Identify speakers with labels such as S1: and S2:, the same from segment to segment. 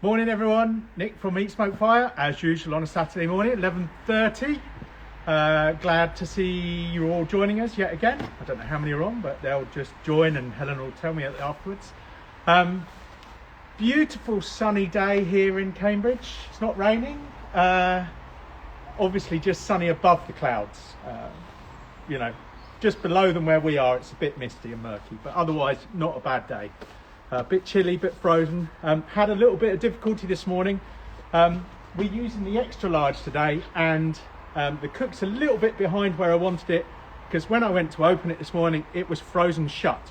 S1: Morning everyone, Nick from Eat Smoke Fire, as usual on a Saturday morning, 11:30. Glad to see you all joining us yet again. I don't know how many are on, but they'll just join and Helen will tell me afterwards. Beautiful sunny day here in Cambridge. It's not raining, obviously just sunny above the clouds. You know, just below them where we are, it's a bit misty and murky, but otherwise not a bad day. A bit chilly, bit frozen. Had a little bit of difficulty this morning. We're using the extra large today, and the cook's a little bit behind where I wanted it, because when I went to open it this morning, it was frozen shut.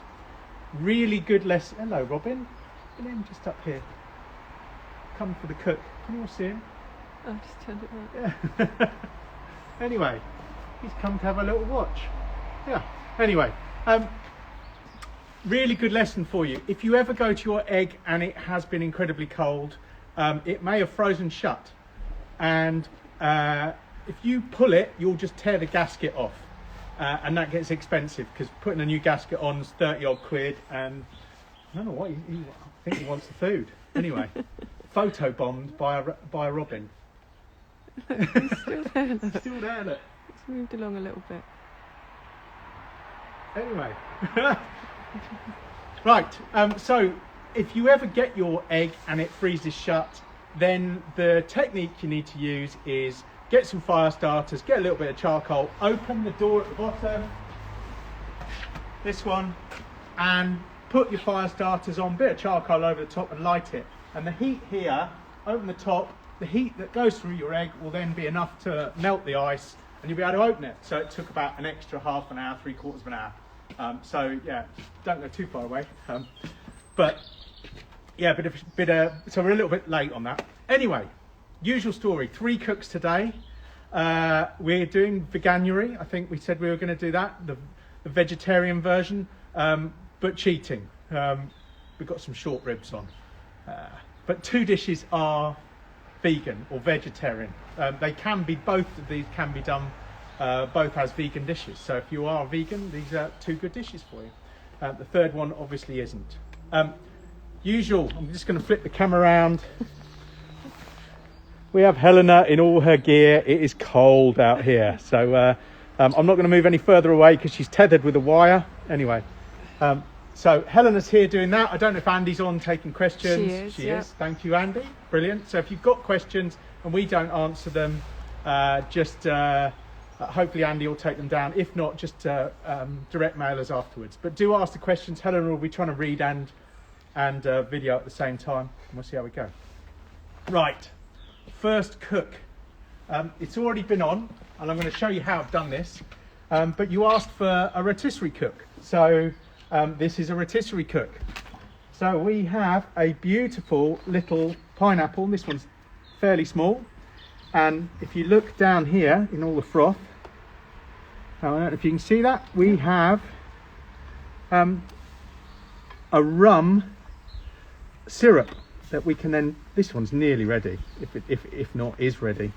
S1: Really good lesson. Hello, Robin. Get in just up here. Come for the cook. Can you all see him?
S2: I just turned it right.
S1: Yeah. Anyway, he's come to have a little watch. Yeah. Anyway. Really good lesson for you. If you ever go to your egg and it has been incredibly cold, it may have frozen shut, and if you pull it, you'll just tear the gasket off, and that gets expensive because putting a new gasket on is 30 odd quid, and I don't know what I think he wants the food. Anyway, photo bombed by Robin.
S2: It's still there. Look.
S1: Still there, look.
S2: It's moved along a little bit.
S1: Anyway. Right, so if you ever get your egg and it freezes shut, then the technique you need to use is get some fire starters, get a little bit of charcoal, open the door at the bottom, this one, and put your fire starters on, bit of charcoal over the top and light it. And the heat here, open the top, the heat that goes through your egg will then be enough to melt the ice and you'll be able to open it. So it took about an extra half an hour, 3/4 of an hour. So yeah, don't go too far away. But yeah, so we're a little bit late on that. Anyway, usual story. 3 cooks today. We're doing veganuary. I think we said we were going to do that, the vegetarian version, but cheating. We've got some short ribs on. But 2 dishes are vegan or vegetarian. They can be, both of these can be done both as vegan dishes. So if you are vegan, these are 2 good dishes for you. The third one obviously isn't. Usual, I'm just going to flip the camera around. We have Helena in all her gear. It is cold out here. So I'm not going to move any further away because she's tethered with a wire. Anyway, so Helena's here doing that. I don't know if Andy's on taking questions. She is. Thank you, Andy. Brilliant. So if you've got questions and we don't answer them, hopefully Andy will take them down. If not, just direct mail us afterwards. But do ask the questions. Helena will be trying to read and video at the same time, and we'll see how we go. Right, first cook. It's already been on, and I'm going to show you how I've done this. But you asked for a rotisserie cook, so this is a rotisserie cook. So we have a beautiful little pineapple. This one's fairly small. And if you look down here in all the froth, I don't know if you can see that, we have a rum syrup that we can then, this one's nearly ready, if not is ready.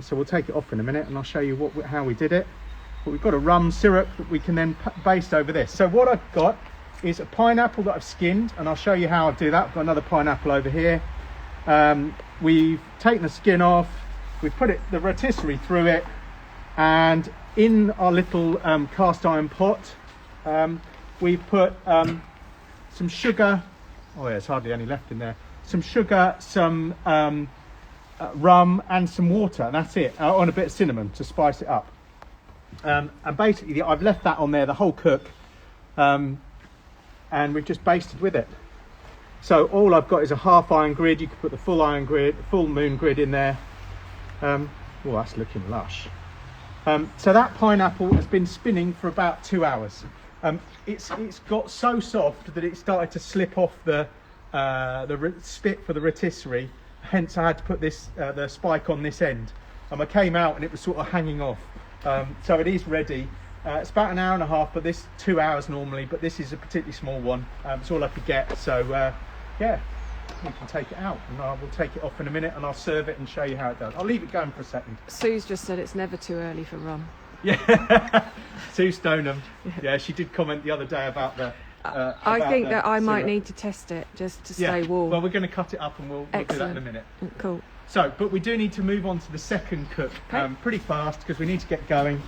S1: So we'll take it off in a minute and I'll show you how we did it. But we've got a rum syrup that we can then baste over this. So what I've got is a pineapple that I've skinned, and I'll show you how I do that. I've got another pineapple over here. We've taken the skin off. We've put the rotisserie through it, and in our little cast iron pot, we've put some sugar. Oh yeah, there's hardly any left in there. Some sugar, some rum, and some water, and that's it. On a bit of cinnamon to spice it up. And basically, I've left that on there the whole cook, and we've just basted with it. So all I've got is a half iron grid. You could put the full iron grid, full moon grid in there. Oh, that's looking lush. So that pineapple has been spinning for about 2 hours. It's got so soft that it started to slip off the spit for the rotisserie. Hence, I had to put this the spike on this end. I came out and it was sort of hanging off. So it is ready. It's about an hour and a half, but this 2 hours normally. But this is a particularly small one. It's all I could get. So yeah. We can take it out, and I will take it off in a minute and I'll serve it and show you how it does. I'll leave it going for a second.
S2: Sue's just said it's never too early for rum.
S1: Yeah, Sue Stoneham. Yeah, she did comment the other day about the
S2: I
S1: about
S2: think
S1: the
S2: that I might
S1: syrup.
S2: need to test it just to
S1: Yeah.
S2: stay warm.
S1: Well, we're going to cut it up and we'll do that in a
S2: Excellent.
S1: minute.
S2: Cool.
S1: So, but we do need to move on to the second cook
S2: Okay.
S1: pretty fast because we need to get going.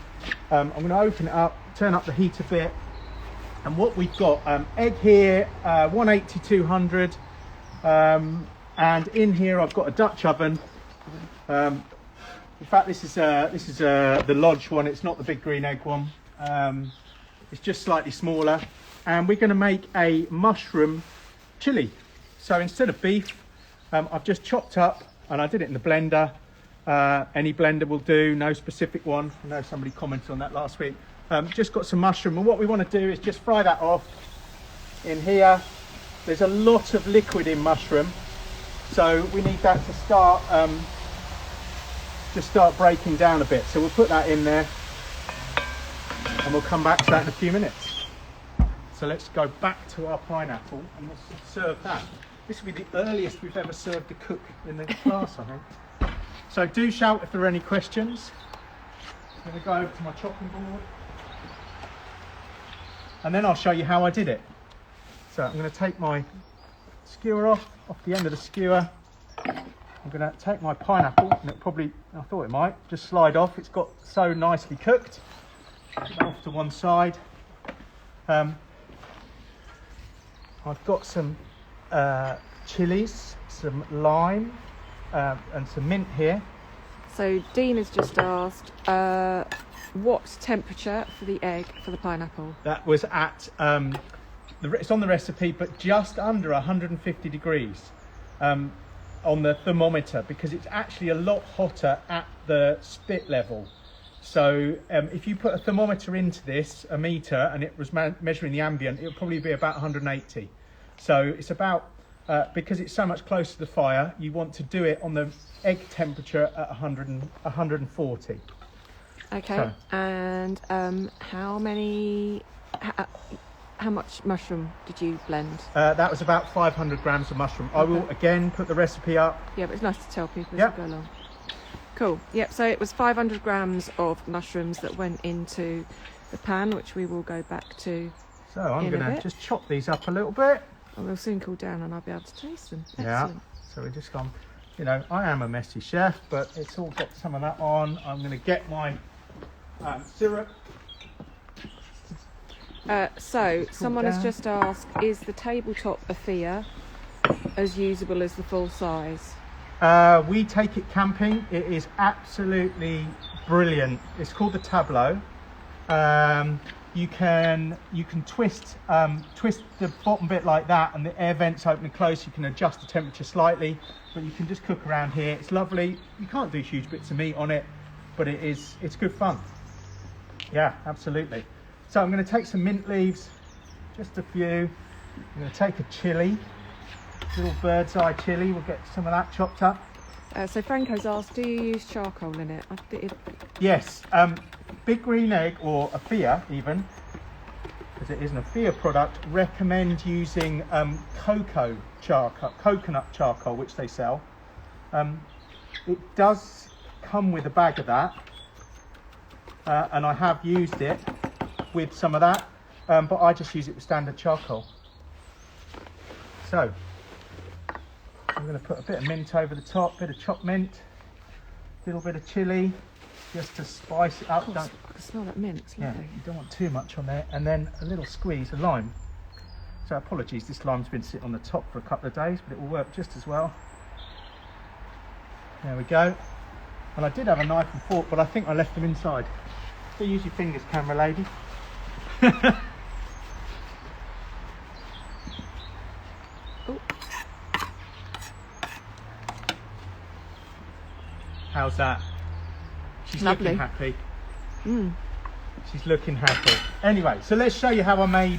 S1: I'm going to open it up, turn up the heat a bit, and what we've got, egg here, 180, 200, and in here I've got a Dutch oven. In fact, this is the Lodge one. It's not the big green egg one. It's just slightly smaller, and we're going to make a mushroom chili. So instead of beef, I've just chopped up, and I did it in the blender. Any blender will do, no specific one. I know somebody commented on that last week. Just got some mushroom, and what we want to do is just fry that off. In here, there's a lot of liquid in mushroom, so we need that to start breaking down a bit. So we'll put that in there, and we'll come back to that in a few minutes. So let's go back to our pineapple and let's serve that. This will be the earliest we've ever served a cook in the class, I think. So do shout if there are any questions. I'm going to go over to my chopping board, and then I'll show you how I did it. So I'm going to take my skewer off the end of the skewer. I'm going to take my pineapple, and it probably, I thought it might, just slide off. It's got so nicely cooked. Put that off to one side. I've got some chilies, some lime, and some mint here.
S2: So Dean has just asked, what's temperature for the egg for the pineapple?
S1: That was at, it's on the recipe, but just under 150 degrees on the thermometer, because it's actually a lot hotter at the spit level. So if you put a thermometer into this, a meter, and it was measuring the ambient, it would probably be about 180. So it's about, because it's so much closer to the fire, you want to do it on the egg temperature at 140.
S2: Okay,
S1: So.
S2: and how much mushroom did you blend?
S1: That was about 500 grams of mushroom. I will again put the recipe up.
S2: Yeah, but it's nice to tell people as
S1: Yep.
S2: we go along. Cool. Yep, so it was 500 grams of mushrooms that went into the pan, which we will go back to.
S1: So I'm
S2: In a
S1: going to
S2: bit.
S1: just chop these up a little bit.
S2: And we'll soon cool down and I'll be able to taste them.
S1: Yeah.
S2: Excellent.
S1: So we're just gone, I am a messy chef, but it's all got some of that on. I'm going to get my syrup.
S2: So someone has
S1: down.
S2: just asked, is the tabletop Afia as usable as the full size?
S1: We take it camping. It is absolutely brilliant. It's called the Tableau. You can twist the bottom bit like that, and the air vents open and close. You can adjust the temperature slightly, but you can just cook around here. It's lovely. You can't do huge bits of meat on it, but it's good fun. Yeah, absolutely. So I'm going to take some mint leaves, just a few. I'm going to take a chili, little bird's eye chili. We'll get some of that chopped up.
S2: So Franco's asked, do you use charcoal in it?
S1: Yes, Big Green Egg, or Afia even, because it is an Afia product, recommend using coconut charcoal, which they sell. It does come with a bag of that, and I have used it with some of that, but I just use it with standard charcoal. So I'm going to put a bit of mint over the top, bit of chopped mint, a little bit of chili, just to spice it up.
S2: I can smell that mint, it's
S1: Yeah,
S2: lovely.
S1: you don't want too much on there, and then a little squeeze of lime. So apologies, this lime's been sitting on the top for a couple of days, but it will work just as well. There we go. And I did have a knife and fork, but I think I left them inside. So use your fingers, camera lady.
S2: Oh.
S1: How's that? She's
S2: Lovely.
S1: looking happy.
S2: Mm.
S1: She's looking happy. Anyway, so let's show you how I'll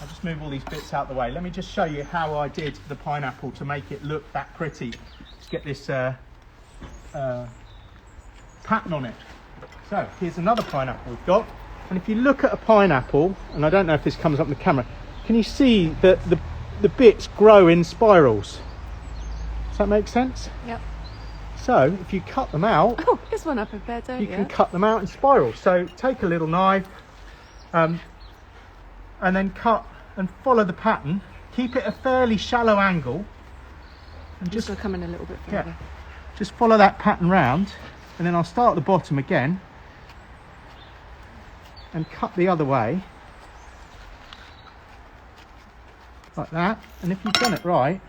S1: just move all these bits out the way. Let me just show you how I did the pineapple to make it look that pretty. Let's get this pattern on it. So here's another pineapple we've got. And if you look at a pineapple, and I don't know if this comes up in the camera, can you see that the bits grow in spirals? Does that make sense?
S2: Yep.
S1: So if you cut them out,
S2: Oh, here's one I prepared, don't
S1: you
S2: you?
S1: can cut them out in spirals. So take a little knife and and then cut and follow the pattern. Keep it a fairly shallow angle, and
S2: Just to come in a little bit further.
S1: just follow that pattern round, and then I'll start at the bottom again and cut the other way like that. And if you've done it right,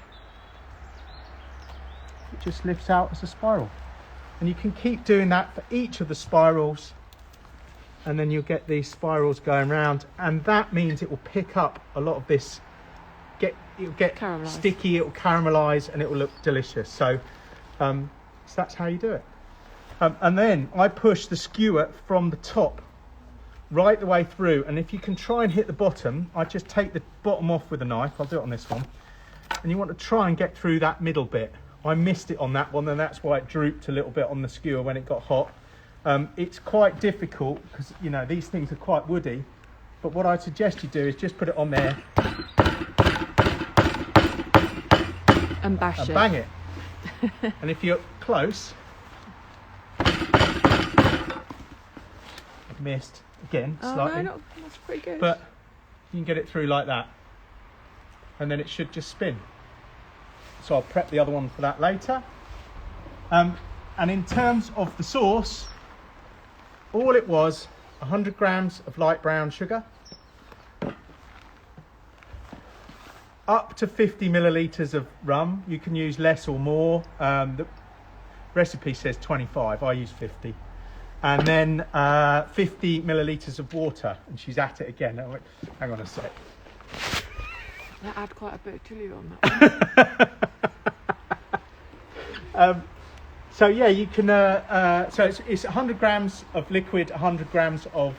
S1: it just lifts out as a spiral, and you can keep doing that for each of the spirals, and then you'll get these spirals going round, and that means it will pick up a lot of this. It'll get
S2: Caramelise.
S1: sticky, it will caramelize, and it will look delicious. So that's how you do it. And then I push the skewer from the top right the way through, and if you can try and hit the bottom, I just take the bottom off with a knife. I'll do it on this one, and you want to try and get through that middle bit. I missed it on that one, and that's why it drooped a little bit on the skewer when it got hot. It's quite difficult because, you know, these things are quite woody, but what I suggest you do is just put it on there
S2: And bash
S1: and
S2: it.
S1: bang it. And if you're close, missed again slightly,
S2: No, that's pretty good.
S1: but you can get it through like that, and then it should just spin. So I'll prep the other one for that later. And in terms of the sauce, all it was 100 grams of light brown sugar, up to 50 millilitres of rum. You can use less or more. The recipe says 25, I use 50. And then 50 millilitres of water, and she's at it again. Oh, wait, hang on a sec.
S2: That add quite a bit of chili on that one.
S1: So yeah, you can, so it's 100 grams of liquid, 100 grams of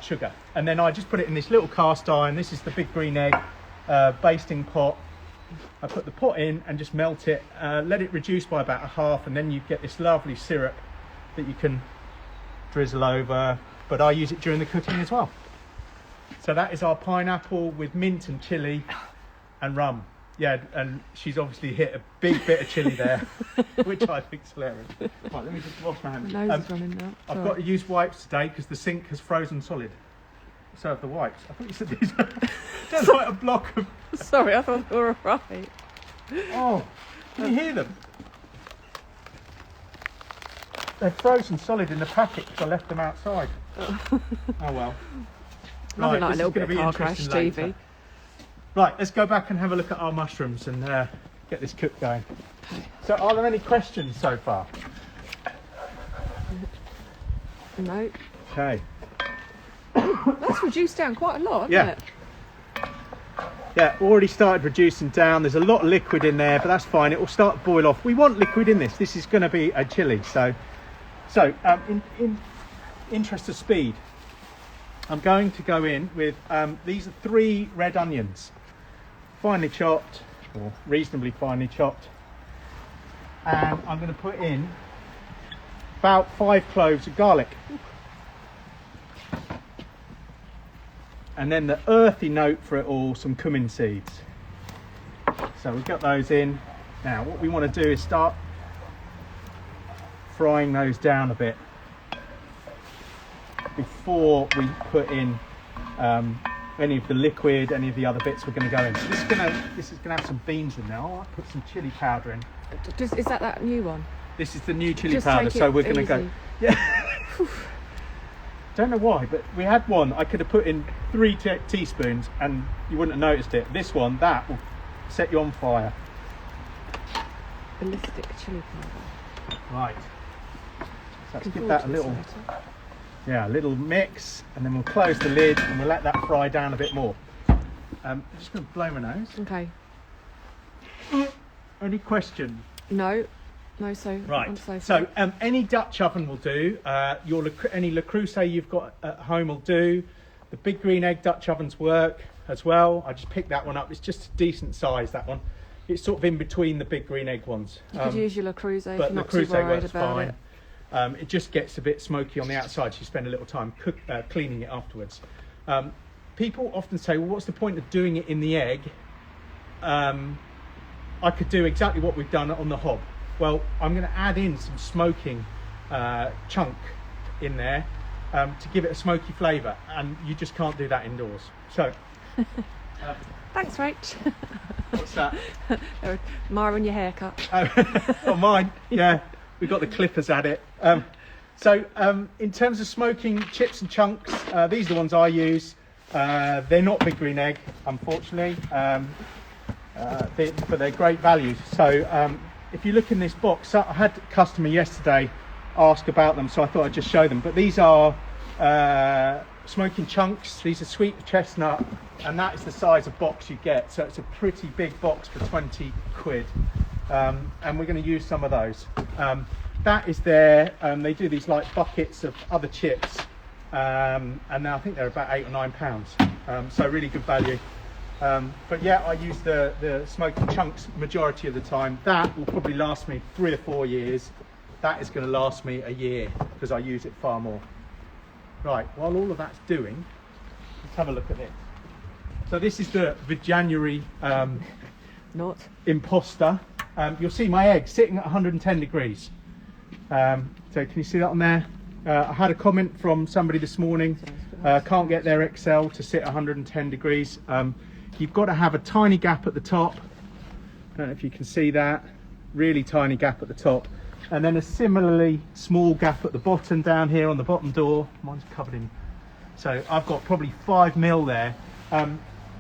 S1: sugar. And then I just put it in this little cast iron. This is the big green egg basting pot. I put the pot in and just melt it, let it reduce by about a half, and then you get this lovely syrup that you can drizzle over, but I use it during the cooking as well. So that is our pineapple with mint and chilli and rum. Yeah, and she's obviously hit a big bit of chilli there, which I think is hilarious. Right, let me just wash my hands.
S2: My nose is running now.
S1: I've got to use wipes today because the sink has frozen solid. So have the wipes. I thought you said these were just like a block of...
S2: Sorry, I thought they were right.
S1: Oh, can you hear them? They're frozen solid in the packet because I left them outside. Oh well.
S2: Nothing like a
S1: this
S2: little
S1: is gonna
S2: bit of
S1: be
S2: car crash
S1: interesting
S2: TV.
S1: later. Right, let's go back and have a look at our mushrooms and get this cook going.
S2: Okay.
S1: So are there any questions so far?
S2: No,
S1: Okay.
S2: that's reduced down quite a lot, hasn't
S1: Yeah.
S2: it?
S1: Yeah, already started reducing down. There's a lot of liquid in there, but that's fine. It will start to boil off. We want liquid in this. This is going to be a chili. So in interest of speed, I'm going to go in with, these are 3 red onions, finely chopped or reasonably finely chopped. And I'm going to put in about 5 cloves of garlic. And then the earthy note for it all, some cumin seeds. So we've got those in. Now what we want to do is start frying those down a bit before we put in any of the liquid, any of the other bits we're going to go in. So this is gonna have some beans in there. Oh, I put some chili powder in.
S2: Just, is that new one?
S1: This is the new chili
S2: Just
S1: powder,
S2: take
S1: so
S2: it
S1: we're going to go.
S2: easy.
S1: Yeah. Don't know why, but we had one. I could have put in 3 teaspoons, and you wouldn't have noticed it. This one, that will set you on fire.
S2: Ballistic chili powder.
S1: Right. So let's
S2: Looking
S1: give
S2: forward
S1: that
S2: to
S1: a
S2: this
S1: little,
S2: later.
S1: a little mix, and then we'll close the lid and we'll let that fry down a bit more. I'm just going to blow my nose.
S2: Okay.
S1: Any questions?
S2: No, so
S1: Right.
S2: I'm so
S1: So any Dutch oven will do. Any Le Creuset you've got at home will do. The big green egg Dutch ovens work as well. I just picked that one up. It's just a decent size, that one. It's sort of in between the big green egg ones.
S2: you could use your Le Creuset if
S1: But
S2: you're
S1: Le
S2: not too
S1: Creuset
S2: worried
S1: works
S2: about
S1: fine.
S2: it.
S1: It just gets a bit smoky on the outside, so you spend a little time cleaning it afterwards. People often say, well, what's the point of doing it in the egg? I could do exactly what we've done on the hob. Well, I'm going to add in some smoking chunk in there to give it a smoky flavour, and you just can't do that indoors. So
S2: Thanks, Rach.
S1: What's that?
S2: Admiring your haircut.
S1: Oh, mine. Yeah, we've got the clippers at it. So in terms of smoking chips and chunks, these are the ones I use. They're not Big Green Egg, unfortunately, but they're great value. So if you look in this box, I had a customer yesterday ask about them, so I thought I'd just show them. But these are smoking chunks. These are sweet chestnut, and that is the size of box you get. So it's a pretty big box for 20 quid. And we're going to use some of those. That is there. They do these like buckets of other chips, and now I think they're about £8 or £9. So really good value. But yeah, I use the smoking chunks majority of the time. That will probably last me 3 or 4 years. That is going to last me a year because I use it far more. Right, while all of that's doing, let's have a look at this. So this is the January Imposter. You'll see my egg sitting at 110 degrees. So can you see that on there? I had a comment from somebody this morning. Can't get their XL to sit at 110 degrees. You've got to have a tiny gap at the top. I don't know if you can see that. Really tiny gap at the top. And then a similarly small gap at the bottom down here on the bottom door. Mine's covered in. So I've got probably 5 mil there.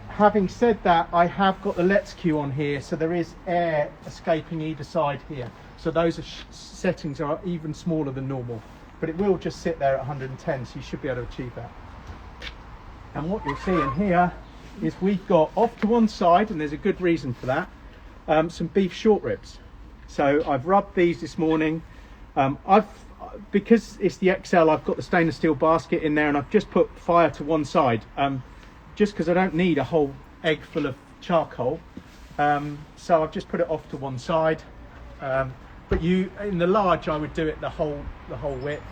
S1: Having said that, I have got the Let's Q on here, so there is air escaping either side here. So those settings are even smaller than normal, but it will just sit there at 110, so you should be able to achieve that. And what you'll see in here is we've got off to one side, and there's a good reason for that, some beef short ribs. So I've rubbed these this morning. Because it's the XL, I've got the stainless steel basket in there, and I've just put fire to one side, just because I don't need a whole egg full of charcoal. So I've just put it off to one side. But in the large, I would do it the whole width.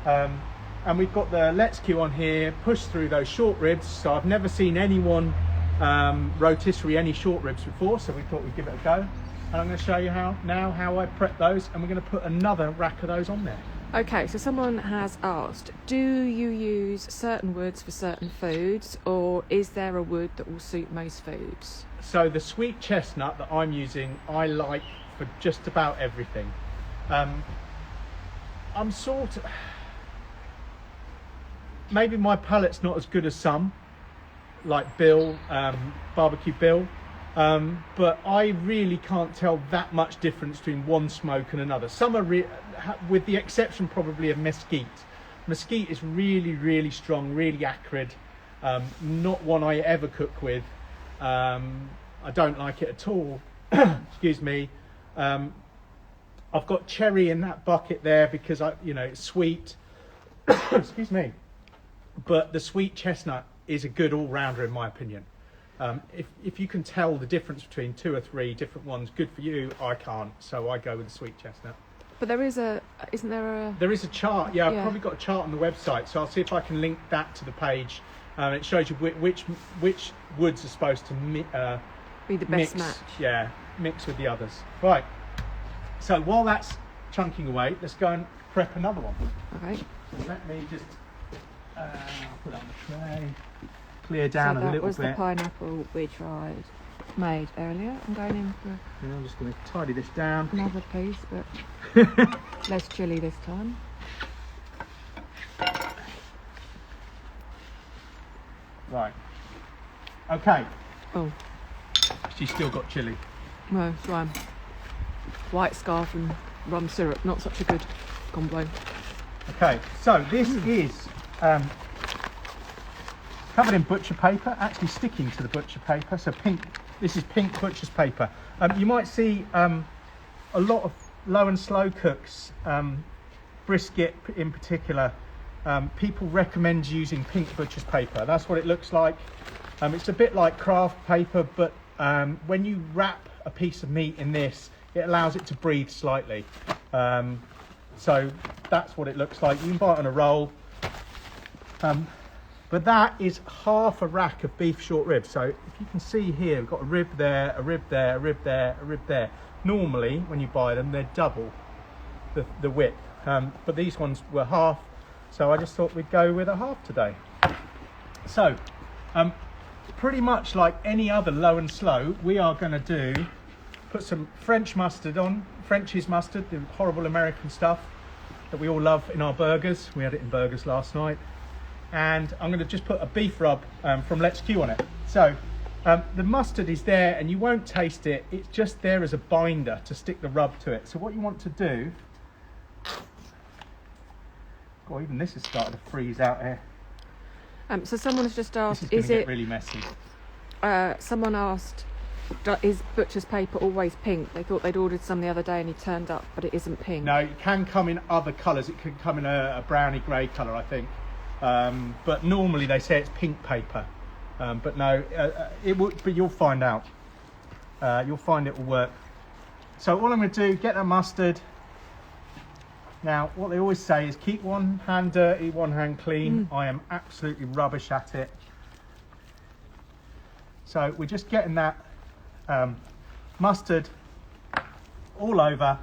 S1: And we've got the Let's Q on here, push through those short ribs. So I've never seen anyone rotisserie any short ribs before, so we thought we'd give it a go. And I'm going to show you how I prep those, and we're going to put another rack of those on there.
S2: Okay, so someone has asked, do you use certain woods for certain foods, or is there a wood that will suit most foods?
S1: So the sweet chestnut that I'm using, I like for just about everything. I'm sort of... Maybe my palate's not as good as some, like Bill, Barbecue Bill. But I really can't tell that much difference between one smoke and another. Some are, with the exception probably of mesquite. Mesquite is really, really strong, really acrid. Not one I ever cook with. I don't like it at all. Excuse me. I've got cherry in that bucket there because it's sweet. Excuse me. But the sweet chestnut is a good all-rounder in my opinion. If you can tell the difference between 2 or 3 different ones, good for you. I can't, so I go with the sweet chestnut.
S2: But there is isn't there a... There
S1: is a chart, yeah. I've probably got a chart on the website, so I'll see if I can link that to the page. It shows you which woods are supposed to
S2: be the best match.
S1: Yeah, mix with the others. Right, so while that's chunking away, let's go and prep another one.
S2: Okay.
S1: So let me just put that on the tray. Clear down a little bit.
S2: That was the pineapple we made earlier. I'm going in for...
S1: And I'm just going to tidy this down.
S2: Another piece, but less chilli this time.
S1: Right. Okay.
S2: Oh.
S1: She's still got chilli.
S2: No, it's fine. White scarf and rum syrup, not such a good combo.
S1: Okay, so this is covered in butcher paper, actually sticking to the butcher paper. So pink. This is pink butcher's paper. You might see a lot of low and slow cooks, brisket in particular. People recommend using pink butcher's paper. That's what it looks like. It's a bit like craft paper, but when you wrap a piece of meat in this, it allows it to breathe slightly. So that's what it looks like. You can buy it on a roll. But that is half a rack of beef short ribs. So if you can see here, we've got a rib there, a rib there, a rib there, a rib there. Normally, when you buy them, they're double the width. But these ones were half. So I just thought we'd go with a half today. So pretty much like any other low and slow, we are going to put some French mustard on, French's mustard, the horrible American stuff that we all love in our burgers. We had it in burgers last night. And I'm going to just put a beef rub from Let's Q on it. So the mustard is there and you won't taste it. It's just there as a binder to stick the rub to it. So what you want to do, oh, even this has started to freeze out here.
S2: So someone has just asked,
S1: This is going to get really messy.
S2: Someone asked, is butcher's paper always pink? They thought they'd ordered some the other day and he turned up, but it isn't pink.
S1: No, it can come in other colours. It can come in a browny grey colour, I think. But normally they say it's pink paper. But no, it will. But you'll find out. You'll find it will work. So all I'm going to do, get the mustard. Now, what they always say is keep one hand dirty, one hand clean. I am absolutely rubbish at it. So we're just getting that mustard all over,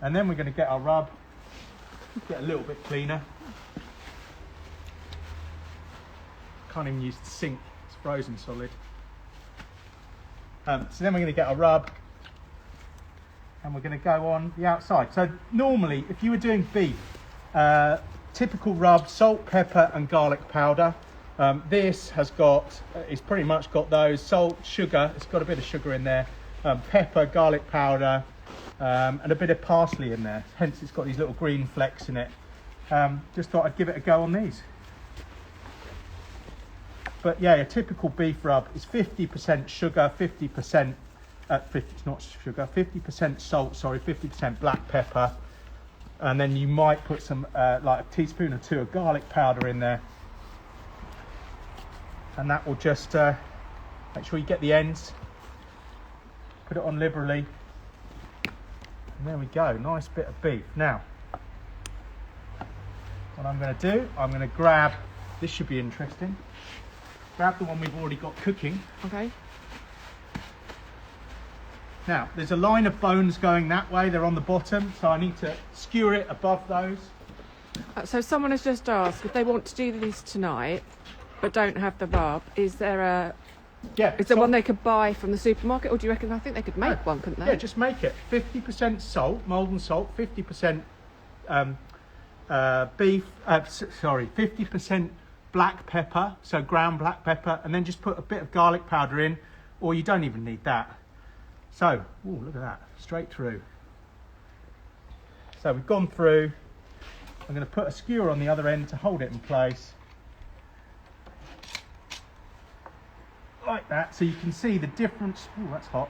S1: and then we're going to get our rub, get a little bit cleaner. Can't even use the sink, it's frozen solid. So then we're going to get our rub, and we're going to go on the outside. So normally, if you were doing beef, typical rub, salt, pepper and garlic powder. This has got, it's pretty much got those, salt, sugar, it's got a bit of sugar in there, pepper, garlic powder, and a bit of parsley in there, hence it's got these little green flecks in it. Just thought I'd give it a go on these. But yeah, a typical beef rub is 50% sugar, 50%, it's not sugar, 50% salt, sorry, 50% black pepper, and then you might put some, like a teaspoon or two of garlic powder in there. And that will just make sure you get the ends, put it on liberally, and there we go, nice bit of beef. Now what I'm going to do, I'm going to grab, this should be interesting, grab the one we've already got cooking.
S2: Okay.
S1: Now there's a line of bones going that way, they're on the bottom, so I need to skewer it above those.
S2: So someone has just asked if they want to do this tonight but don't have the rub, is there one they could buy from the supermarket, or do you reckon, I think they could make one, couldn't they?
S1: Yeah, just make it. 50% salt, molten salt, 50% beef, 50% black pepper, so ground black pepper, and then just put a bit of garlic powder in, or you don't even need that. So, ooh, look at that, straight through. So we've gone through. I'm going to put a skewer on the other end to hold it in place. Like that, so you can see the difference. Oh, that's hot.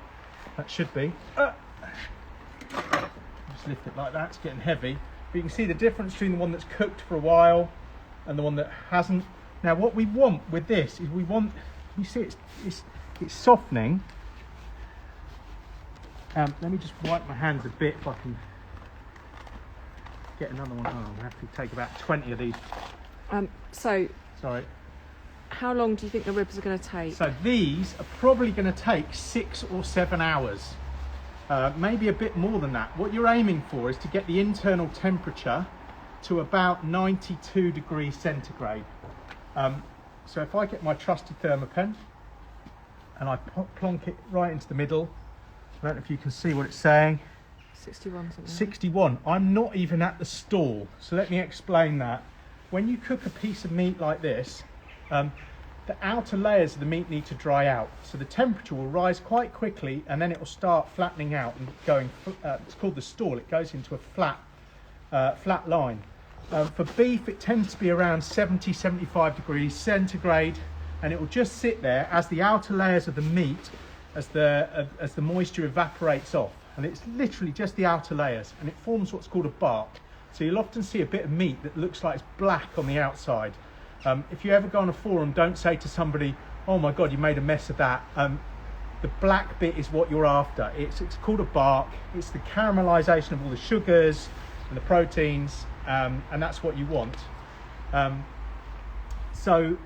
S1: That should be. Just lift it like that, it's getting heavy. But you can see the difference between the one that's cooked for a while and the one that hasn't. Now what we want with this is you see it's softening. Let me just wipe my hands a bit if I can get another one. Oh, I'm going to have to take about 20 of these.
S2: So
S1: Sorry.
S2: how long do you think the ribs are going to take?
S1: So these are probably going to take 6 or 7 hours, maybe a bit more than that. What you're aiming for is to get the internal temperature to about 92 degrees centigrade. So if I get my trusty thermopen and I plonk it right into the middle, I don't know if you can see what it's saying.
S2: 61 something.
S1: 61. I'm not even at the stall, so let me explain that. When you cook a piece of meat like this, the outer layers of the meat need to dry out, so the temperature will rise quite quickly and then it will start flattening out and going, it's called the stall, it goes into a flat line. For beef it tends to be around 70-75 degrees centigrade, and it will just sit there as the outer layers of the meat, as the moisture evaporates off, and it's literally just the outer layers, and it forms what's called a bark. So you'll often see a bit of meat that looks like it's black on the outside. If you ever go on a forum, don't say to somebody, oh my god, you made a mess of that. The black bit is what you're after. It's called a bark. It's the caramelization of all the sugars and the proteins, and that's what you want. So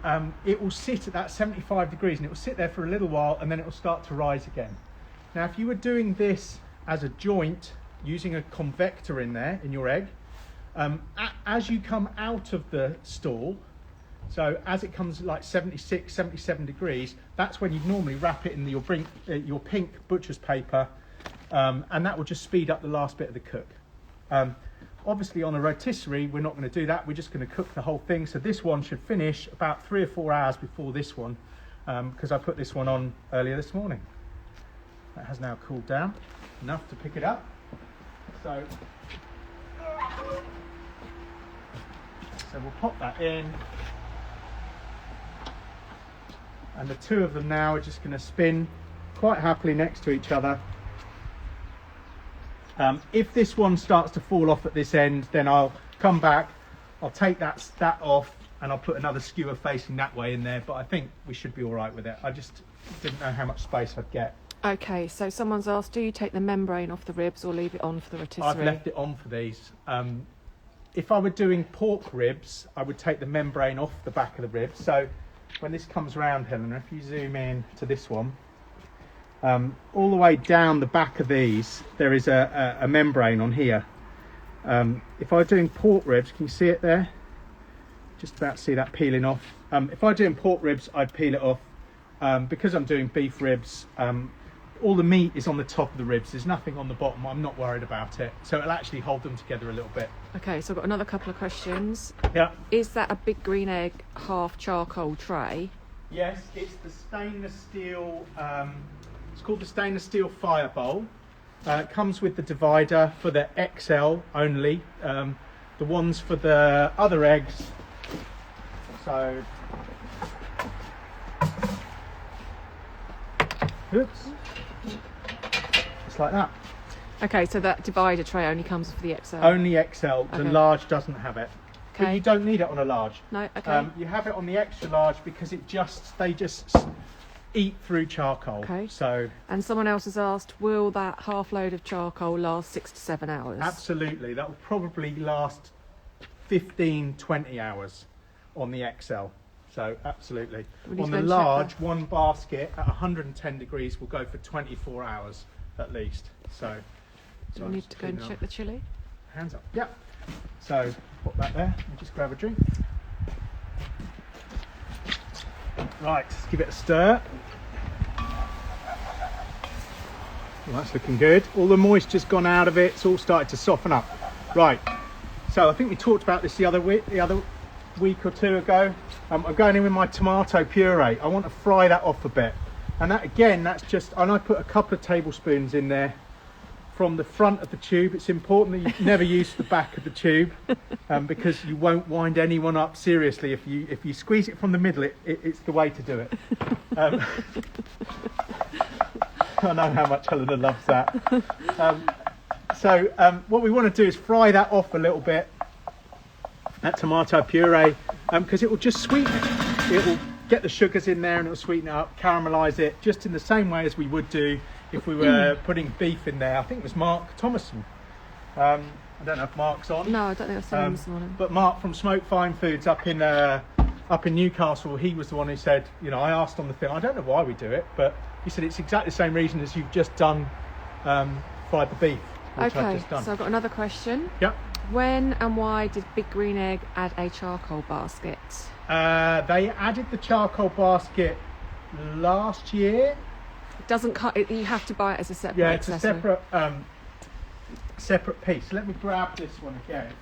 S1: it will sit at that 75 degrees and it will sit there for a little while, and then it will start to rise again. Now if you were doing this as a joint using a convector in there in your egg, as you come out of the stall, So as it comes like 76, 77 degrees, that's when you'd normally wrap it in your pink butcher's paper, and that will just speed up the last bit of the cook. Obviously on a rotisserie, we're not going to do that. We're just going to cook the whole thing. So this one should finish about 3 or 4 hours before this one, because I put this one on earlier this morning. That has now cooled down enough to pick it up. So we'll pop that in. And the two of them now are just going to spin quite happily next to each other. If this one starts to fall off at this end, then I'll come back, I'll take that off, and I'll put another skewer facing that way in there. But I think we should be all right with it. I just didn't know how much space I'd get.
S2: Okay, so someone's asked, do you take the membrane off the ribs or leave it on for the rotisserie?
S1: I've left it on for these. If I were doing pork ribs, I would take the membrane off the back of the ribs. So when this comes round, Helena, if you zoom in to this one, all the way down the back of these, there is a membrane on here. If I were doing pork ribs, can you see it there? Just about to see that peeling off. If I were doing pork ribs, I'd peel it off. Because I'm doing beef ribs, all the meat is on the top of the ribs. There's nothing on the bottom. I'm not worried about it. So it'll actually hold them together a little bit.
S2: Okay, so I've got another couple of questions.
S1: Yeah.
S2: Is that a big green egg half charcoal tray?
S1: Yes, it's the stainless steel, it's called the stainless steel fire bowl. It comes with the divider for the XL only. The ones for the other eggs, so, oops, it's like that.
S2: Okay, so that divider tray only comes for the XL?
S1: Only XL, the
S2: Okay.
S1: large doesn't have it.
S2: Okay.
S1: But you don't need it on a large.
S2: No, okay.
S1: You have it on the extra large because they just eat through charcoal.
S2: Okay.
S1: So
S2: And someone else has asked, will that half load of charcoal last 6 to 7 hours?
S1: absolutely, that will probably last 15, 20 hours on the XL. So absolutely.
S2: We need
S1: On
S2: to
S1: the
S2: go and check
S1: large,
S2: that.
S1: one basket at 110 degrees will go for 24 hours at least. So
S2: Do
S1: I'm
S2: we need
S1: just
S2: to go and
S1: cleaning
S2: check the chili?
S1: up. Hands up. Yep. So put that there and just grab a drink. Right, let's give it a stir. Well, that's looking good. All the moisture's gone out of it. It's all started to soften up. Right. So I think we talked about this the other week or two ago. I'm going in with my tomato puree. I want to fry that off a bit. And that again, that's just, and I put a couple of tablespoons in there from the front of the tube. It's important that you never use the back of the tube, because you won't wind anyone up seriously. If you squeeze it from the middle, it's the way to do it. I know how much Helena loves that. What we want to do is fry that off a little bit, that tomato puree, because it will just sweeten it. It will get the sugars in there and it will sweeten it up, caramelise it, just in the same way as we would do if we were putting beef in there. I think it was Mark Thomason. I don't know if Mark's on.
S2: No, I don't think I've seen him this morning.
S1: But Mark from Smoke Fine Foods up in Newcastle, he was the one who said, I asked on the thing, I don't know why we do it, but he said it's exactly the same reason as you've just done fried the beef, which I've
S2: Okay,
S1: just done.
S2: so I've got another question.
S1: Yep.
S2: When and why did Big Green Egg add a charcoal basket?
S1: They added the charcoal basket last year.
S2: It doesn't cut it, you have to buy it as a separate
S1: Yeah, it's
S2: accessory.
S1: a separate piece. Let me grab this one again.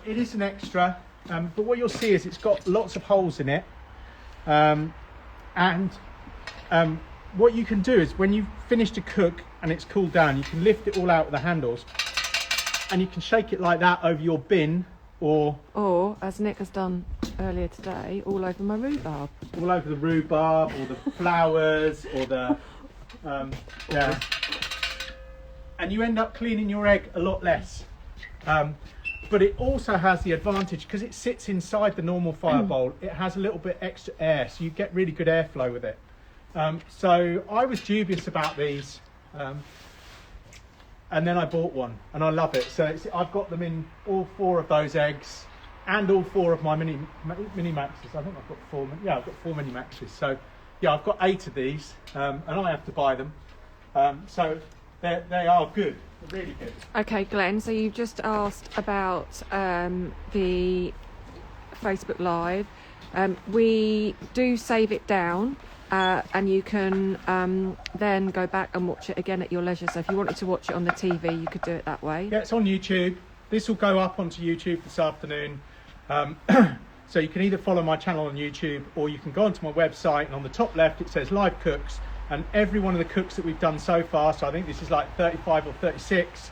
S1: It is an extra, but what you'll see is it's got lots of holes in it, and what you can do is when you've finished to cook and it's cooled down, you can lift it all out with the handles and you can shake it like that over your bin, or
S2: as Nick has done earlier today, all over my rhubarb.
S1: all over the rhubarb or the flowers or the and you end up cleaning your egg a lot less. But it also has the advantage, because it sits inside the normal fire bowl, it has a little bit extra air, so you get really good airflow with it. So I was dubious about these, and then I bought one and I love it. So I've got them in all 4 of those eggs and all 4 of my mini maxes. I think I've got 4. Yeah, I've got 4 mini maxes. So yeah, I've got 8 of these, and I have to buy them. So they are good. They're really good.
S2: Okay, Glenn, so you've just asked about the Facebook Live. We do save it down, and you can then go back and watch it again at your leisure. So if you wanted to watch it on the TV, you could do it that way.
S1: Yeah, it's on YouTube. This will go up onto YouTube this afternoon. So you can either follow my channel on YouTube, or you can go onto my website, and on the top left it says Live Cooks, and every one of the cooks that we've done so far, so I think this is like 35 or 36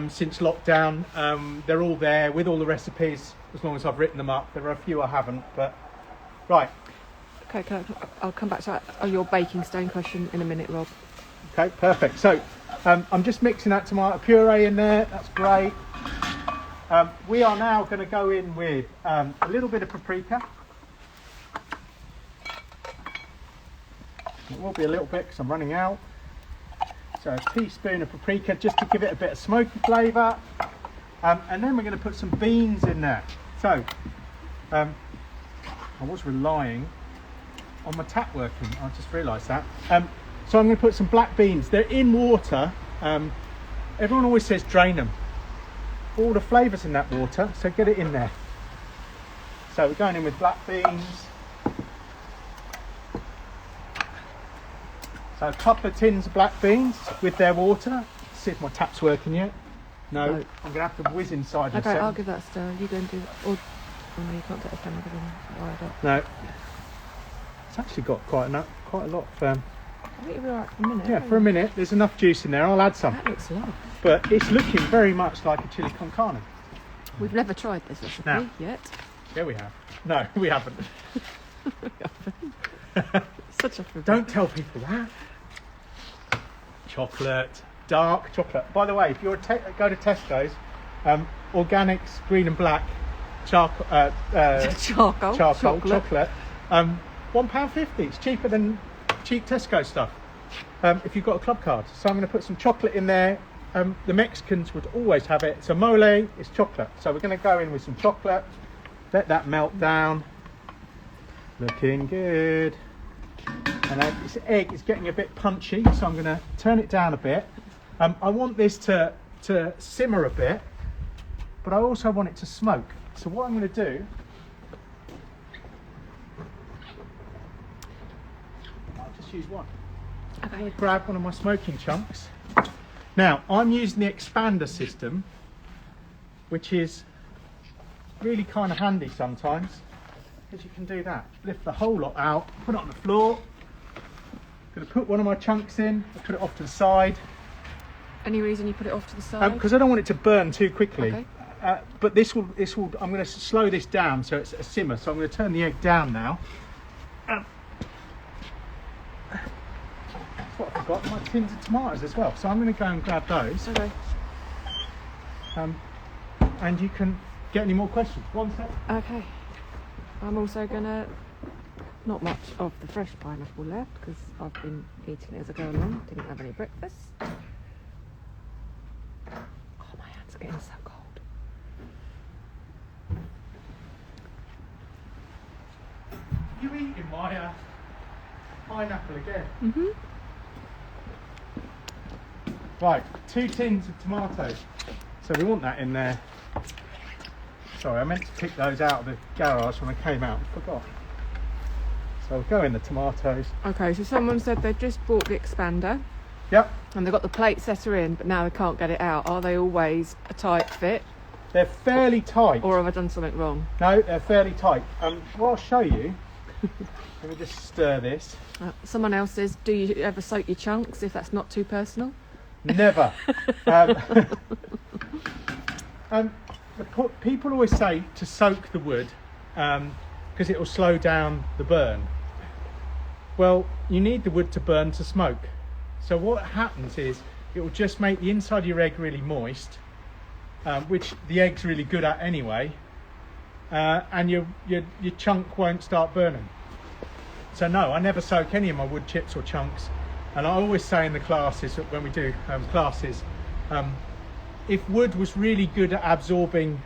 S1: since lockdown, they're all there with all the recipes, as long as I've written them up. There are a few I haven't, but right.
S2: Okay, I'll come back to your baking stone question in a minute, Rob.
S1: Okay, perfect. So I'm just mixing that tomato puree in there. That's great. We are now going to go in with a little bit of paprika. It will be a little bit because I'm running out. So a teaspoon of paprika just to give it a bit of smoky flavour. And then we're going to put some beans in there. So I was relying on my tap working. I just realised that. So I'm going to put some black beans. They're in water. Everyone always says drain them. All the flavours in that water, so get it in there. So we're going in with black beans. So a couple of tins of black beans with their water. Let's see if my tap's working yet. No, I'm going to have to whiz inside in a
S2: Okay,
S1: second.
S2: I'll give that a stir. You go and do that. Or, oh no, you can't take the camera wired up.
S1: No. It's actually got quite a lot of...
S2: I think you'll be alright for a minute.
S1: yeah, for a minute. There's enough juice in there. I'll add some.
S2: That looks lovely.
S1: But it's looking very much like a chili con carne.
S2: We've never tried this recipe yet.
S1: Yeah, we have. No, we haven't.
S2: Such a food.
S1: Don't tell people that. Chocolate, dark chocolate. By the way, if you're go to Tesco's, organics, green and black, charcoal chocolate, £1.50. It's cheaper than cheap Tesco stuff. If you've got a club card. So I'm going to put some chocolate in there. The Mexicans would always have it. So mole is chocolate. So we're going to go in with some chocolate. Let that melt down. Looking good. And this egg is getting a bit punchy, so I'm going to turn it down a bit. I want this to simmer a bit, but I also want it to smoke. So what I'm going to do, I'll just use one. I'm going to grab one of my smoking chunks. Now, I'm using the expander system, which is really kind of handy sometimes, because you can do that. Lift the whole lot out, put it on the floor. I'm going to put one of my chunks in, I'll put it off to the side.
S2: Any reason you put it off to the side?
S1: Because I don't want it to burn too quickly.
S2: Okay.
S1: But this will, I'm going to slow this down so it's a simmer. So I'm going to turn the egg down now. That's what I forgot, my tins of tomatoes as well. So I'm going to go and grab those.
S2: Okay.
S1: And you can get any more questions. One sec.
S2: Okay. I'm also going to... Not much of the fresh pineapple left because I've been eating it as I go along. Didn't have any breakfast. Oh, my hands are getting so cold.
S1: You eating my pineapple again?
S2: Mhm.
S1: Right, 2 tins of tomatoes. So we want that in there. Sorry, I meant to pick those out of the garage when I came out and forgot. So I'll go in the tomatoes.
S2: Okay, so someone said they just bought the expander.
S1: Yep.
S2: And they've got the plate setter in, but now they can't get it out. Are they always a tight fit?
S1: They're fairly tight.
S2: Or have I done something wrong?
S1: No, they're fairly tight. What I'll show you, let me just stir this.
S2: Someone else says, do you ever soak your chunks if that's not too personal?
S1: Never. People always say to soak the wood because it will slow down the burn. Well, you need the wood to burn to smoke. So what happens is it will just make the inside of your egg really moist, which the egg's really good at anyway, and your chunk won't start burning. So no, I never soak any of my wood chips or chunks. And I always say in the classes, when we do classes, if wood was really good at absorbing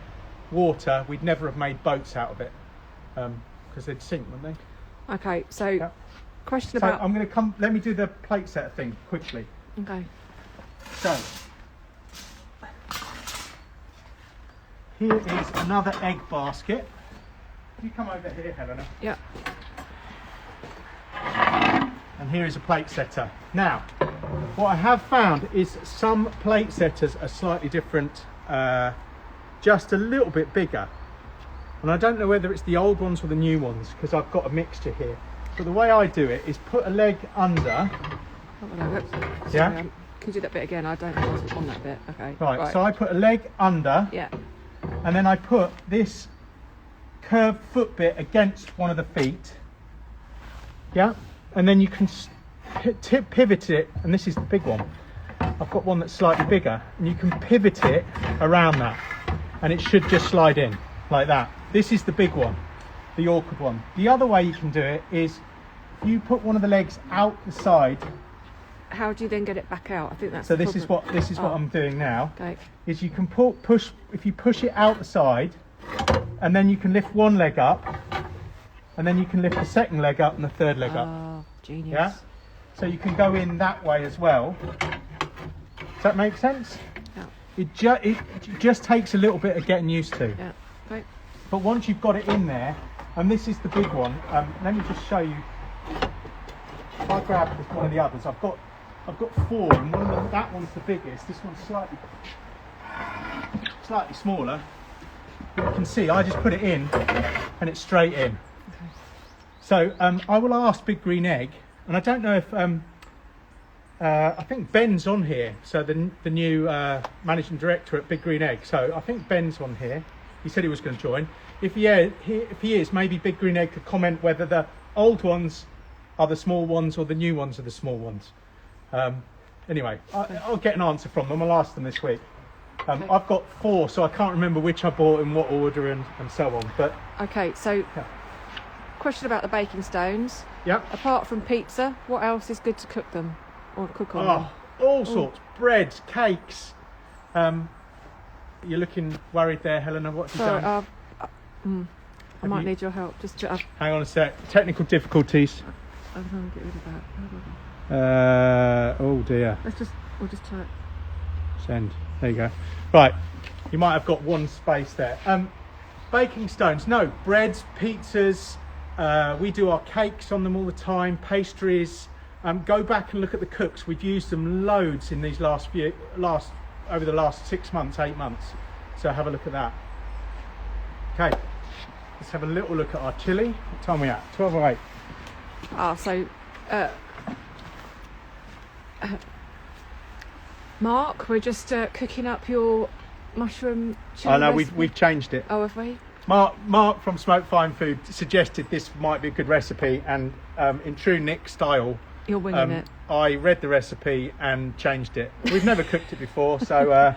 S1: water, we'd never have made boats out of it, because they'd sink, wouldn't they?
S2: Okay, so
S1: Yeah.
S2: question
S1: So
S2: about...
S1: I'm going to let me do the plate setter thing quickly.
S2: Okay.
S1: So here is another egg basket. You come over here, Helena.
S2: Yeah.
S1: And here is a plate setter. Now, what I have found is some plate setters are slightly different, just a little bit bigger. And I don't know whether it's the old ones or the new ones, because I've got a mixture here. But the way I do it is put a leg under.
S2: Oh, no, sorry,
S1: Yeah?
S2: can you do that bit again? I don't know what's on that bit. Okay.
S1: Right, so I put a leg under,
S2: Yeah.
S1: and then I put this curved foot bit against one of the feet. Yeah? And then you can pivot it, and this is the big one. I've got one that's slightly bigger, and you can pivot it around that, and it should just slide in like that. This is the big one, the awkward one. The other way you can do it is you put one of the legs out the side.
S2: How do you then get it back out? I think that's
S1: So
S2: the
S1: this is
S2: problem.
S1: what I'm doing now.
S2: Okay.
S1: Is you can push if you push it out the side, and then you can lift one leg up, and then you can lift the second leg up and the third leg up.
S2: Oh, genius.
S1: Yeah. So you can go in that way as well. Does that make sense?
S2: Yeah.
S1: It just takes a little bit of getting used to.
S2: Yeah. Okay.
S1: But once you've got it in there, and this is the big one. Let me just show you. If I grab one of the others, I've got 4, and one of them, that one's the biggest. This one's slightly smaller. But you can see I just put it in, and it's straight in.
S2: Okay.
S1: So I will ask Big Green Egg, and I don't know if I think Ben's on here. So the new managing director at Big Green Egg. So I think Ben's on here. He said he was going to join. If he is, maybe Big Green Egg could comment whether the old ones are the small ones or the new ones are the small ones. Anyway, I'll get an answer from them. I'll ask them this week.
S2: Okay.
S1: I've got 4, so I can't remember which I bought in what order and so on. But
S2: Okay. So,
S1: yeah.
S2: question about the baking stones.
S1: Yeah.
S2: Apart from pizza, what else is good to cook them or cook on them?
S1: All sorts. Breads, cakes. You're looking worried there, Helena. What have you
S2: Sorry,
S1: done?
S2: I might need your help. Just to,
S1: Hang on a sec. Technical difficulties.
S2: I'm going to get rid of that. Hold on.
S1: Oh dear.
S2: We'll just try it.
S1: Send. There you go. Right. You might have got one space there. Baking stones. No. Breads, pizzas. We do our cakes on them all the time. Pastries. Go back and look at the cooks. We've used them loads in these over the last 6 months, 8 months. So have a look at that. Okay. Let's have a little look at our chili. What time are we at? 12 or 8?
S2: So Mark, we're just cooking up your mushroom chili.
S1: Oh no,
S2: recipe.
S1: we've changed it.
S2: Oh, have we?
S1: Mark from Smoke Fine Food suggested this might be a good recipe, and in true Nick style,
S2: You're winging it.
S1: I read the recipe and changed it. We've never cooked it before, so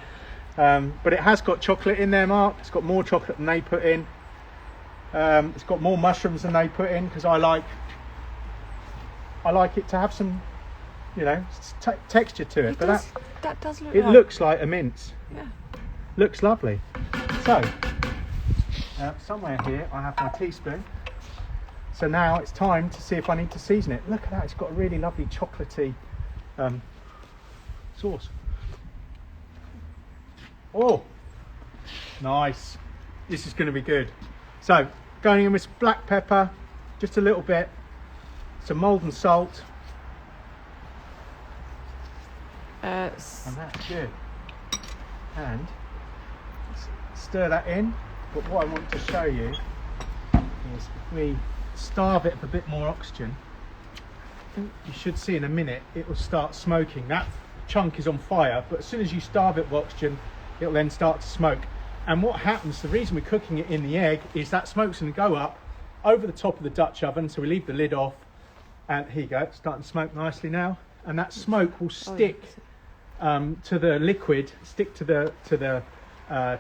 S1: but it has got chocolate in there, Mark. It's got more chocolate than they put in. It's got more mushrooms than they put in, because I like it to have some, texture to it. But
S2: that does look.
S1: it
S2: like,
S1: looks like a mince.
S2: Yeah.
S1: Looks lovely. So somewhere here I have my teaspoon. So now it's time to see if I need to season it. Look at that, it's got a really lovely chocolatey sauce. Oh, nice. This is going to be good. So going in with black pepper, just a little bit, some molten salt. And that's good. And stir that in. But what I want to show you is if we starve it of a bit more oxygen, you should see in a minute it will start smoking. That chunk is on fire, but as soon as you starve it of oxygen, it will then start to smoke. And what happens, the reason we're cooking it in the egg, is that smoke's going to go up over the top of the Dutch oven, so we leave the lid off, and here you go, it's starting to smoke nicely now, and that smoke will stick to the liquid, stick to the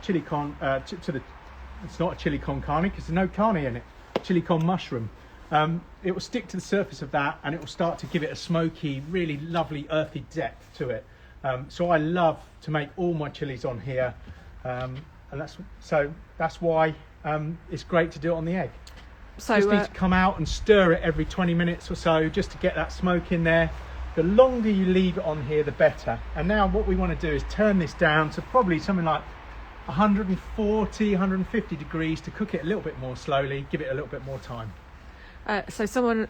S1: chili con, to the, it's not a chili con carne because there's no carne in it, chili con mushroom. It will stick to the surface of that, and it will start to give it a smoky, really lovely earthy depth to it. So I love to make all my chilies on here, and that's why it's great to do it on the egg.
S2: So
S1: Just need to come out and stir it every 20 minutes or so, just to get that smoke in there. The longer you leave it on here, the better. And now what we want to do is turn this down to probably something like 140, 150 degrees to cook it a little bit more slowly, give it a little bit more time.
S2: So someone,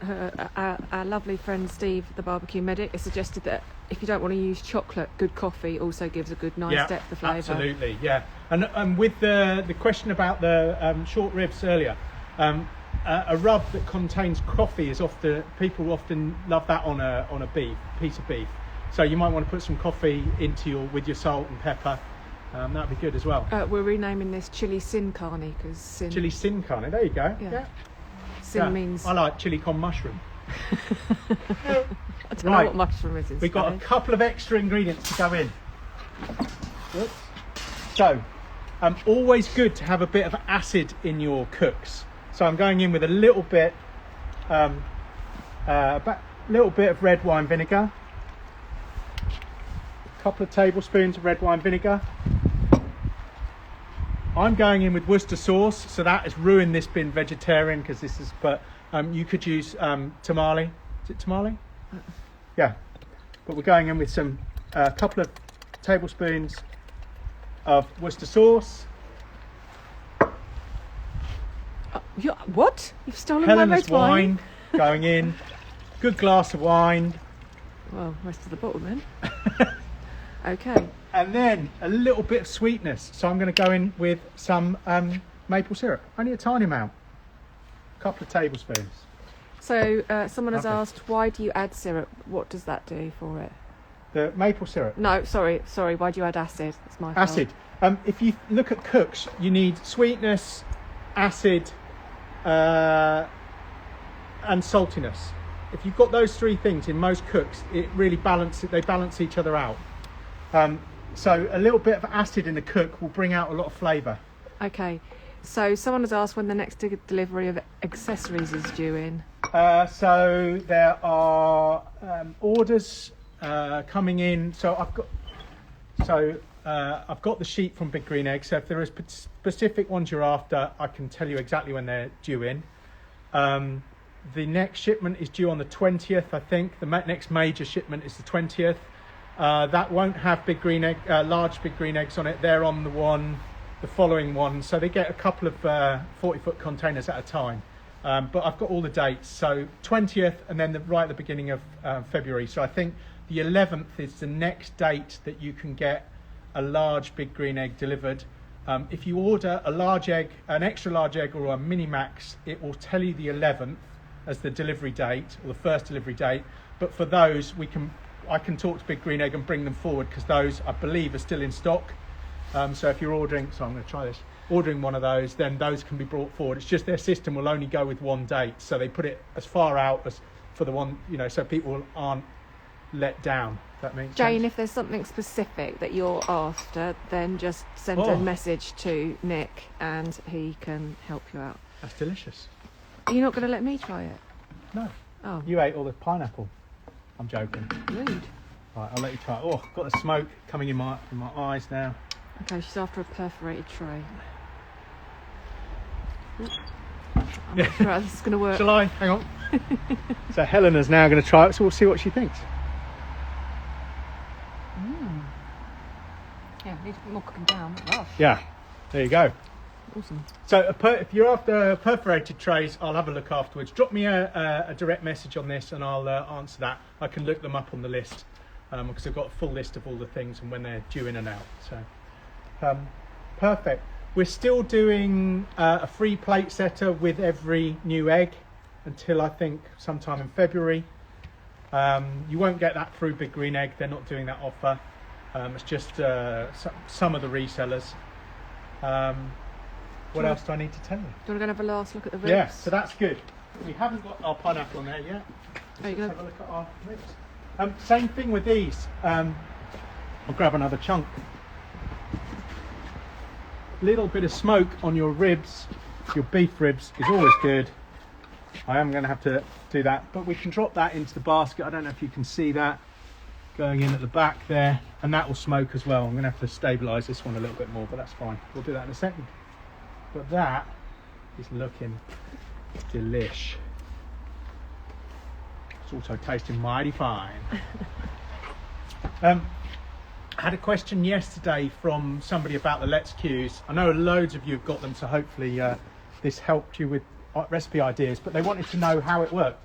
S2: our lovely friend Steve, the barbecue medic, has suggested that if you don't want to use chocolate, good coffee also gives a good nice depth of flavour.
S1: Absolutely, yeah. And with the question about the short ribs earlier, a rub that contains coffee is people often love that on a piece of beef. So you might want to put some coffee with your salt and pepper. That'd be good as well.
S2: We're renaming this Chilli Sin Carne because
S1: Chilli Sin Carne. There you go. Yeah.
S2: Sin means.
S1: I like chili con mushroom.
S2: I don't know what mushroom is.
S1: We've got a couple of extra ingredients to go in. Oops. So, always good to have a bit of acid in your cooks. So I'm going in with a little bit of red wine vinegar, a couple of tablespoons of red wine vinegar. I'm going in with Worcester sauce, so that has ruined this being vegetarian because this is. But you could use tamale. Is it tamale? Yeah, but we're going in with a couple of tablespoons of Worcester sauce.
S2: What? You've stolen
S1: Helena's
S2: my red wine.
S1: Going in. Good glass of wine.
S2: Well, rest of the bottle then. Okay.
S1: And then a little bit of sweetness. So I'm going to go in with some maple syrup. Only a tiny amount. A couple of tablespoons.
S2: So someone has asked, why do you add syrup? What does that do for it?
S1: The maple syrup?
S2: No, sorry. Why do you add acid? That's my fault.
S1: Acid. If you look at cooks, you need sweetness, acid, and saltiness. If you've got those three things in most cooks, it really they balance each other out. So a little bit of acid in the cook will bring out a lot of flavour. Okay.
S2: So someone has asked when the next delivery of accessories is due in.
S1: So there are orders coming in. So I've got the sheet from Big Green Egg. So if there are specific ones you're after, I can tell you exactly when they're due in. The next shipment is due on the 20th, I think. The next major shipment is the 20th. That won't have big green egg, large big green eggs on it. They're on the following one. So they get a couple of 40-foot containers at a time. But I've got all the dates. So 20th and then right at the beginning of February. So I think the 11th is the next date that you can get a large big green egg delivered. If you order a large egg, an extra large egg or a mini max, it will tell you the 11th as the delivery date or the first delivery date. But for those, I can talk to Big Green Egg and bring them forward because those, I believe, are still in stock. So if you're ordering, I'm going to try this, ordering one of those, then those can be brought forward. It's just their system will only go with one date. So they put it as far out as for the one, so people aren't let down. If that makes sense.
S2: Jane, if there's something specific that you're after, then just send a message to Nick and he can help you out.
S1: That's delicious.
S2: Are you not going to let me try it?
S1: No.
S2: Oh.
S1: You ate all the pineapple. I'm joking.
S2: Rude.
S1: Right, I'll let you try it. Oh, got the smoke coming in my eyes now.
S2: Okay, she's after a perforated tray. I'm not sure how this is going to work.
S1: Shall I? Hang on. So Helena's now going to try it, so we'll see what she thinks.
S2: Yeah, needs more cooking down. Gosh.
S1: Yeah, there you go.
S2: Awesome.
S1: So if you're after perforated trays, I'll have a look afterwards. Drop me a direct message on this and I'll answer that. I can look them up on the list because I've got a full list of all the things and when they're due in and out. So perfect. We're still doing a free plate setter with every new egg until I think sometime in February. You won't get that through Big Green Egg. They're not doing that offer. It's just some of the resellers. What else do I need to tell you?
S2: Do you want to go and have a last look at the ribs?
S1: Yeah, so that's good. We haven't got our pineapple on there yet.
S2: There you go.
S1: Have a look at our ribs. Same thing with these. I'll grab another chunk. Little bit of smoke on your ribs, your beef ribs, is always good. I am going to have to do that, but we can drop that into the basket. I don't know if you can see that going in at the back there, and that will smoke as well. I'm going to have to stabilise this one a little bit more, but that's fine. We'll do that in a second. But that is looking delish. It's also tasting mighty fine. I had a question yesterday from somebody about the Let's Q's. I know loads of you have got them, so hopefully this helped you with recipe ideas, but they wanted to know how it worked.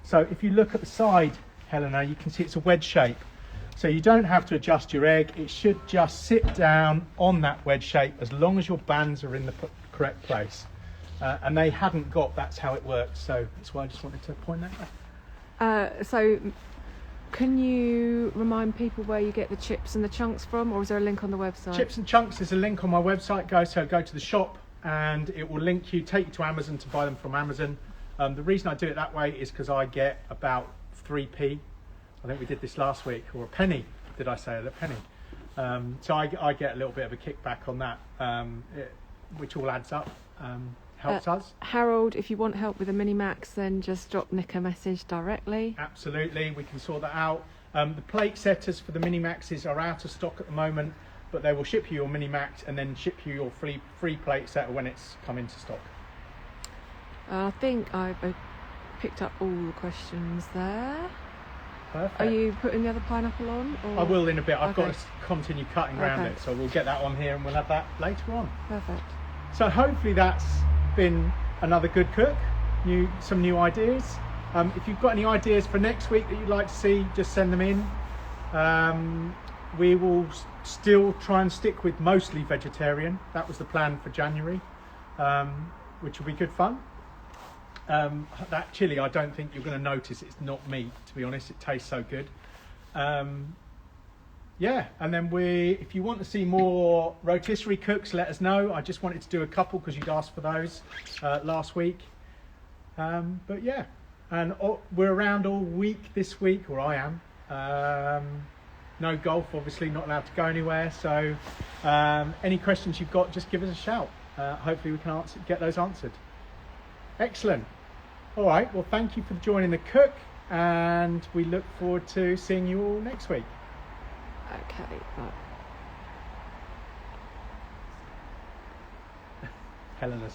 S1: So if you look at the side, Helena, you can see it's a wedge shape. So you don't have to adjust your egg. It should just sit down on that wedge shape as long as your bands are in the correct place. And they hadn't got that's how it works. So that's why I just wanted to point that out.
S2: So can you remind people where you get the chips and the chunks from, or is there a link on the website?
S1: Chips and chunks, there's a link on my website, guys. So go to the shop and it will take you to Amazon to buy them from Amazon. The reason I do it that way is because I get about 3p. I think we did this last week, or a penny, did I say? A penny. So I get a little bit of a kickback on that, which all adds up, helps us.
S2: Harold, if you want help with the Mini Max, then just drop Nick a message directly.
S1: Absolutely, we can sort that out. The plate setters for the Mini Maxes are out of stock at the moment, but they will ship you your Mini Max and then ship you your free plate setter when it's come into stock.
S2: I think I picked up all the questions there.
S1: Perfect.
S2: Are you putting the other pineapple on? Or?
S1: I will in a bit. I've
S2: Okay.
S1: got to continue cutting around it, so we'll get that on here and we'll have that later on.
S2: Perfect.
S1: So hopefully that's been another good cook, some new ideas. If you've got any ideas for next week that you'd like to see, just send them in. We will still try and stick with mostly vegetarian. That was the plan for January, which will be good fun. That chili, I don't think you're going to notice it's not meat, to be honest. It tastes so good. Yeah, and then if you want to see more rotisserie cooks, let us know. I just wanted to do a couple because you'd asked for those last week. But yeah, and we're around all week this week, or I am. No golf, obviously, not allowed to go anywhere. So any questions you've got, just give us a shout. Hopefully we can get those answered. Excellent. All right, well, thank you for joining the cook, and we look forward to seeing you all next week.
S2: Okay. Right.
S1: Helena's